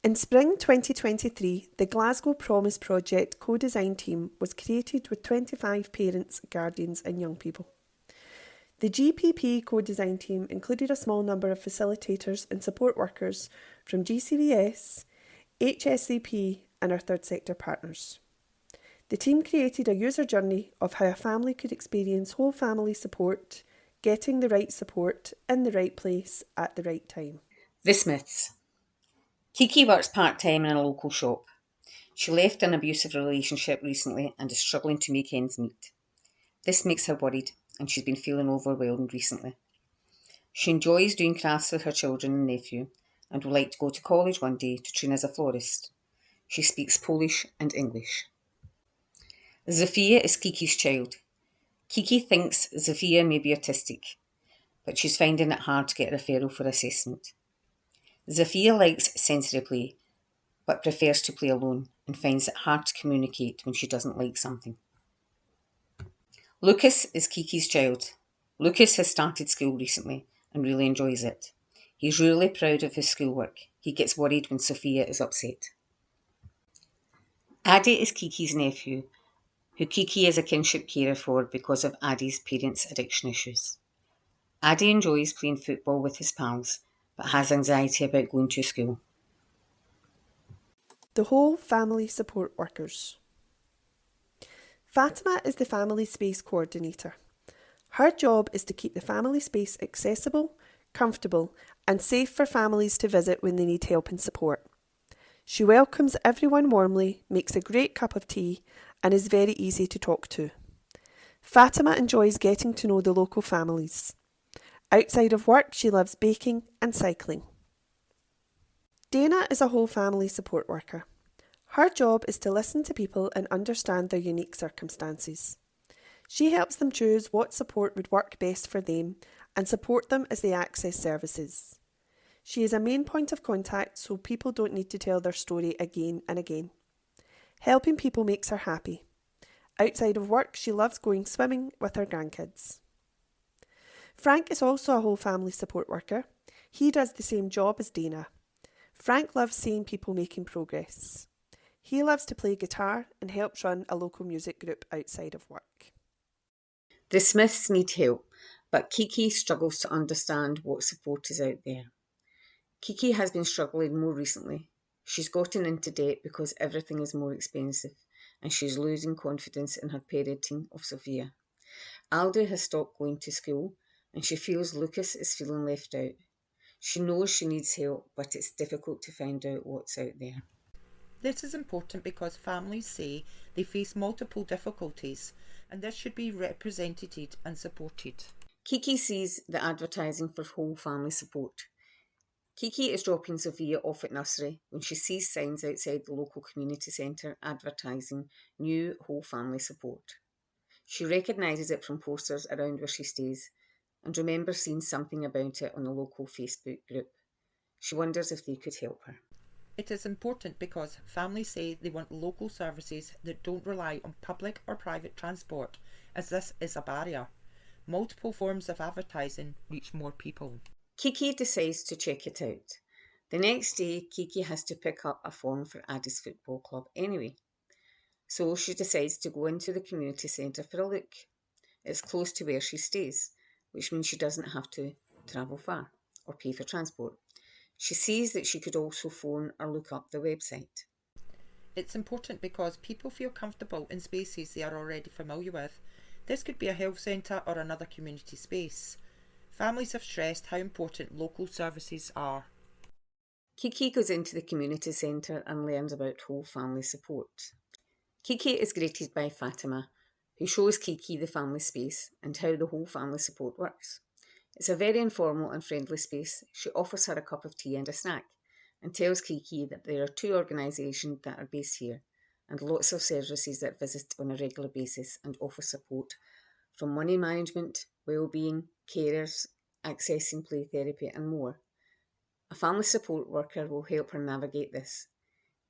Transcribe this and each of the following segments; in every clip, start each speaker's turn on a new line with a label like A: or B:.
A: In spring 2023, the Glasgow Promise Project co-design team was created with 25 parents, guardians and young people. The GPP co-design team included a small number of facilitators and support workers from GCVS, HSCP and our third sector partners. The team created a user journey of how a family could experience whole family support, getting the right support in the right place at the right time.
B: The Smiths. Kiki works part-time in a local shop. She left an abusive relationship recently and is struggling to make ends meet. This makes her worried and she's been feeling overwhelmed recently. She enjoys doing crafts with her children and nephew and would like to go to college one day to train as a florist. She speaks Polish and English. Zofia is Kiki's child. Kiki thinks Zofia may be autistic, but she's finding it hard to get a referral for assessment. Zofia likes sensory play, but prefers to play alone and finds it hard to communicate when she doesn't like something. Lucas is Kiki's child. Lucas has started school recently and really enjoys it. He's really proud of his schoolwork. He gets worried when Sophia is upset. Addy is Kiki's nephew, who Kiki is a kinship carer for because of Addy's parents' addiction issues. Addy enjoys playing football with his pals, but has anxiety about going to school.
A: The whole family support workers. Fatima is the family space coordinator. Her job is to keep the family space accessible, comfortable and safe for families to visit when they need help and support. She welcomes everyone warmly, makes a great cup of tea and is very easy to talk to. Fatima enjoys getting to know the local families. Outside of work, she loves baking and cycling. Dana is a whole family support worker. Her job is to listen to people and understand their unique circumstances. She helps them choose what support would work best for them and support them as they access services. She is a main point of contact so people don't need to tell their story again and again. Helping people makes her happy. Outside of work, she loves going swimming with her grandkids. Frank is also a whole family support worker. He does the same job as Dana. Frank loves seeing people making progress. He loves to play guitar and helps run a local music group outside of work.
B: The Smiths need help, but Kiki struggles to understand what support is out there. Kiki has been struggling more recently. She's gotten into debt because everything is more expensive and she's losing confidence in her parenting of Sophia. Aldi has stopped going to school and she feels Lucas is feeling left out. She knows she needs help, but it's difficult to find out what's out there.
C: This is important because families say they face multiple difficulties and this should be represented and supported.
B: Kiki sees the advertising for whole family support. Kiki is dropping Sophia off at nursery when she sees signs outside the local community centre advertising new whole family support. She recognises it from posters around where she stays and remembers seeing something about it on the local Facebook group. She wonders if they could help her.
C: It is important because families say they want local services that don't rely on public or private transport, as this is a barrier. Multiple forms of advertising reach more people.
B: Kiki decides to check it out. The next day, Kiki has to pick up a form for Addy's football club anyway. So she decides to go into the community centre for a look. It's close to where she stays, which means she doesn't have to travel far or pay for transport. She sees that she could also phone or look up the website.
C: It's important because people feel comfortable in spaces they are already familiar with. This could be a health centre or another community space. Families have stressed how important local services are.
B: Kiki goes into the community centre and learns about whole family support. Kiki is greeted by Fatima, who shows Kiki the family space and how the whole family support works. It's a very informal and friendly space. She offers her a cup of tea and a snack and tells Kiki that there are 2 organisations that are based here and lots of services that visit on a regular basis and offer support from money management, well-being, carers, accessing play therapy and more. A family support worker will help her navigate this.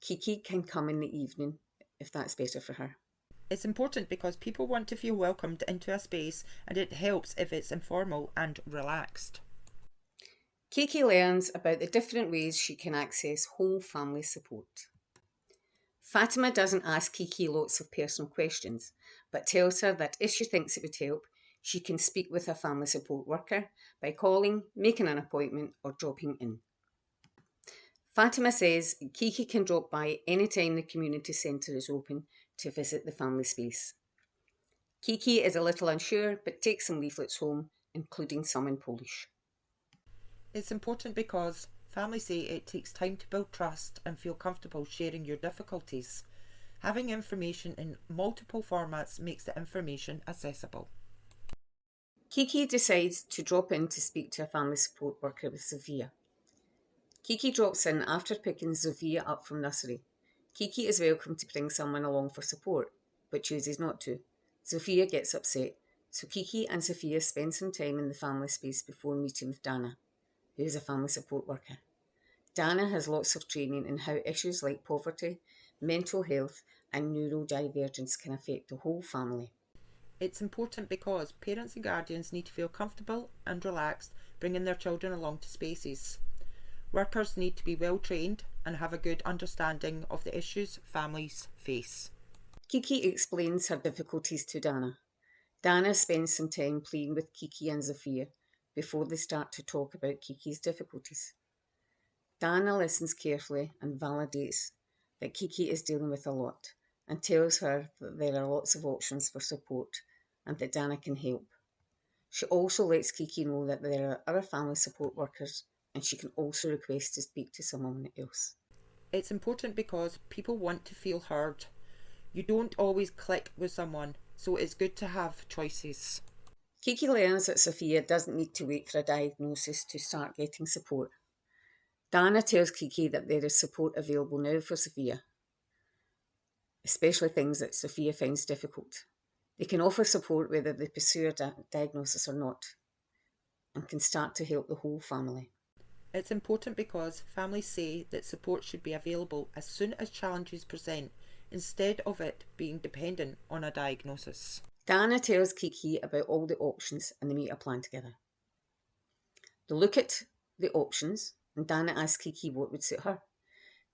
B: Kiki can come in the evening if that's better for her.
C: It's important because people want to feel welcomed into a space and it helps if it's informal and relaxed.
B: Kiki learns about the different ways she can access whole family support. Fatima doesn't ask Kiki lots of personal questions, but tells her that if she thinks it would help, she can speak with a family support worker by calling, making an appointment, or dropping in. Fatima says Kiki can drop by anytime the community centre is open to visit the family space. Kiki is a little unsure, but takes some leaflets home, including some in Polish.
C: It's important because families say it takes time to build trust and feel comfortable sharing your difficulties. Having information in multiple formats makes the information accessible.
B: Kiki decides to drop in to speak to a family support worker with Sophia. Kiki drops in after picking Sophia up from nursery. Kiki is welcome to bring someone along for support, but chooses not to. Sophia gets upset, so Kiki and Sophia spend some time in the family space before meeting with Dana, who is a family support worker. Dana has lots of training in how issues like poverty, mental health, and neurodivergence can affect the whole family.
C: It's important because parents and guardians need to feel comfortable and relaxed bringing their children along to spaces. Workers need to be well trained and have a good understanding of the issues families face.
B: Kiki explains her difficulties to Dana. Dana spends some time playing with Kiki and Sophia before they start to talk about Kiki's difficulties. Dana listens carefully and validates that Kiki is dealing with a lot and tells her that there are lots of options for support and that Dana can help. She also lets Kiki know that there are other family support workers and she can also request to speak to someone else.
C: It's important because people want to feel heard. You don't always click with someone, so it's good to have choices.
B: Kiki learns that Sophia doesn't need to wait for a diagnosis to start getting support. Dana tells Kiki that there is support available now for Sophia, especially things that Sophia finds difficult. They can offer support whether they pursue a diagnosis or not, and can start to help the whole family.
C: It's important because families say that support should be available as soon as challenges present, instead of it being dependent on a diagnosis.
B: Dana tells Kiki about all the options and they make a plan together. They look at the options and Dana asks Kiki what would suit her.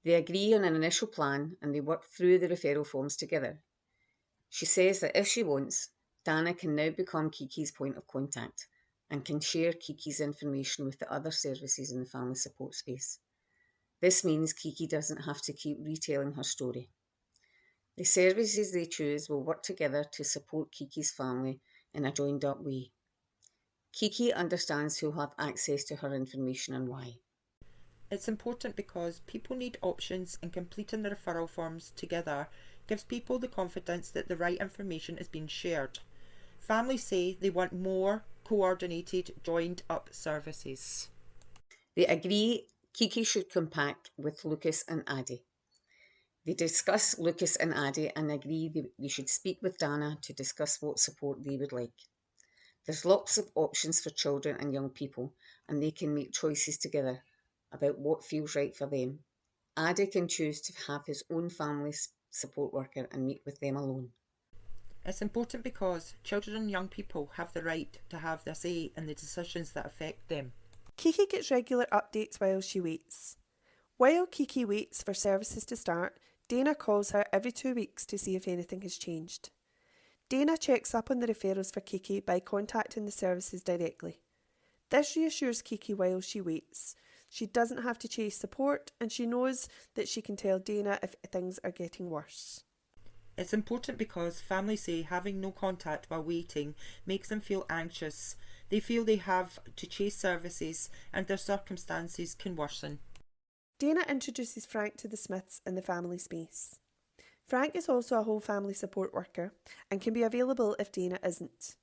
B: They agree on an initial plan and they work through the referral forms together. She says that if she wants, Dana can now become Kiki's point of contact and can share Kiki's information with the other services in the family support space. This means Kiki doesn't have to keep retelling her story. The services they choose will work together to support Kiki's family in a joined up way. Kiki understands who will have access to her information and why.
C: It's important because people need options and completing the referral forms together gives people the confidence that the right information is being shared. Families say they want more coordinated, joined up services.
B: They agree Kiki should compact with Lucas and Addie. They discuss Lucas and Addie and agree they should speak with Dana to discuss what support they would like. There's lots of options for children and young people and they can make choices together about what feels right for them. Addie can choose to have his own family support worker and meet with them alone.
C: It's important because children and young people have the right to have their say in the decisions that affect them.
A: Kiki gets regular updates while she waits. While Kiki waits for services to start, Dana calls her every 2 weeks to see if anything has changed. Dana checks up on the referrals for Kiki by contacting the services directly. This reassures Kiki while she waits. She doesn't have to chase support and she knows that she can tell Dana if things are getting worse.
C: It's important because families say having no contact while waiting makes them feel anxious. They feel they have to chase services and their circumstances can worsen.
A: Dana introduces Frank to the Smiths in the family space. Frank is also a whole family support worker and can be available if Dana isn't.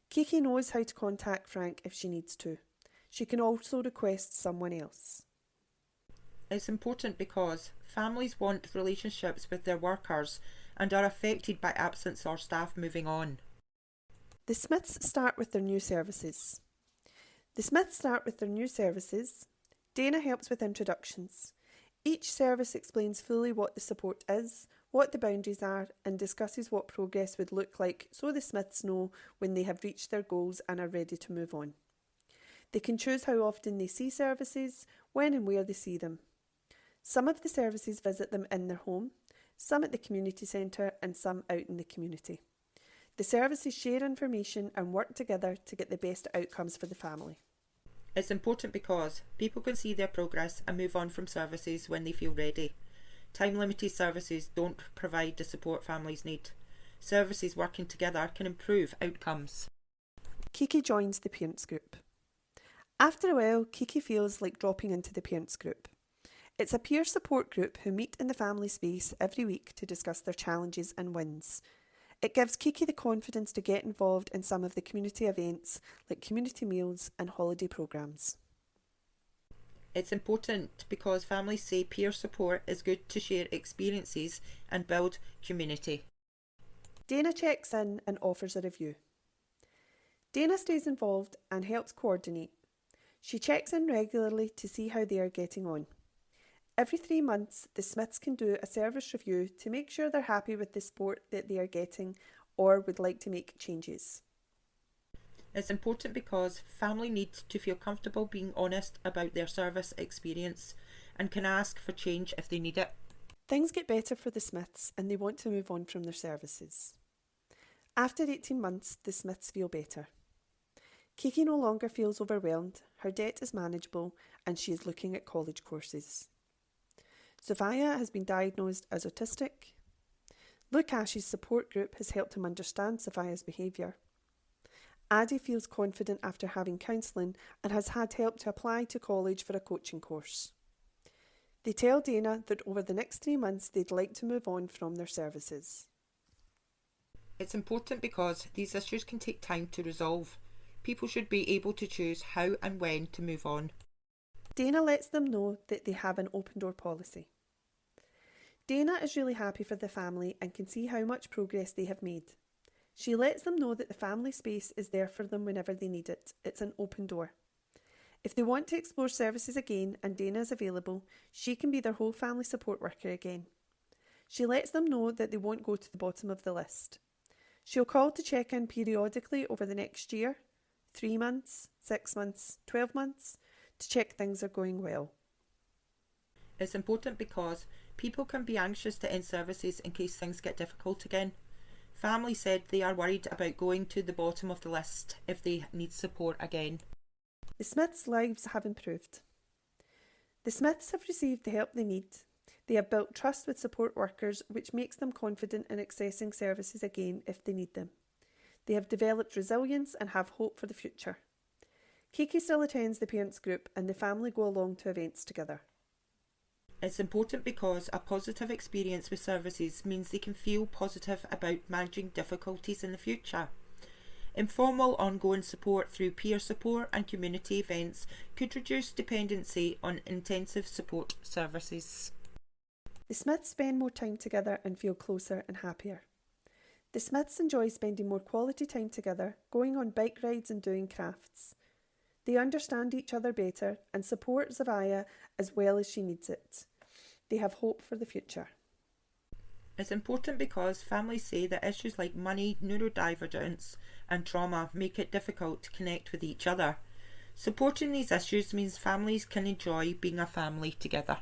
A: Kiki knows how to contact Frank if she needs to. She can also request someone else.
C: It's important because families want relationships with their workers and are affected by absence or staff moving on.
A: The Smiths start with their new services. Dana helps with introductions. Each service explains fully what the support is, what the boundaries are, and discusses what progress would look like so the Smiths know when they have reached their goals and are ready to move on. They can choose how often they see services, when and where they see them. Some of the services visit them in their home, some at the community centre and some out in the community. The services share information and work together to get the best outcomes for the family.
C: It's important because people can see their progress and move on from services when they feel ready. Time-limited services don't provide the support families need. Services working together can improve outcomes.
A: Kiki joins the parents group. After a while, Kiki feels like dropping into the parents group. It's a peer support group who meet in the family space every week to discuss their challenges and wins. It gives Kiki the confidence to get involved in some of the community events like community meals and holiday programmes.
C: It's important because families say peer support is good to share experiences and build community.
A: Dana checks in and offers a review. Dana stays involved and helps coordinate. She checks in regularly to see how they are getting on. Every 3 months, the Smiths can do a service review to make sure they're happy with the support that they are getting or would like to make changes.
C: It's important because family need to feel comfortable being honest about their service experience and can ask for change if they need it.
A: Things get better for the Smiths and they want to move on from their services. After 18 months, the Smiths feel better. Kiki no longer feels overwhelmed, her debt is manageable and she is looking at college courses. Sophia has been diagnosed as autistic. Luke Ash's support group has helped him understand Sophia's behaviour. Addie feels confident after having counselling and has had help to apply to college for a coaching course. They tell Dana that over the next 3 months they'd like to move on from their services.
C: It's important because these issues can take time to resolve. People should be able to choose how and when to move on.
A: Dana lets them know that they have an open door policy. Dana is really happy for the family and can see how much progress they have made. She lets them know that the family space is there for them whenever they need it. It's an open door. If they want to explore services again and Dana is available, she can be their whole family support worker again. She lets them know that they won't go to the bottom of the list. She'll call to check in periodically over the next year, 3 months, 6 months, 12 months, to check things are going well.
C: It's important because people can be anxious to end services in case things get difficult again. Family said they are worried about going to the bottom of the list if they need support again.
A: The Smiths' lives have improved. The Smiths have received the help they need. They have built trust with support workers, which makes them confident in accessing services again if they need them. They have developed resilience and have hope for the future. Kiki still attends the parents group and the family go along to events together.
C: It's important because a positive experience with services means they can feel positive about managing difficulties in the future. Informal ongoing support through peer support and community events could reduce dependency on intensive support services.
A: The Smiths spend more time together and feel closer and happier. The Smiths enjoy spending more quality time together, going on bike rides and doing crafts. They understand each other better and support Zavia as well as she needs it. They have hope for the future.
C: It's important because families say that issues like money, neurodivergence and trauma make it difficult to connect with each other. Supporting these issues means families can enjoy being a family together.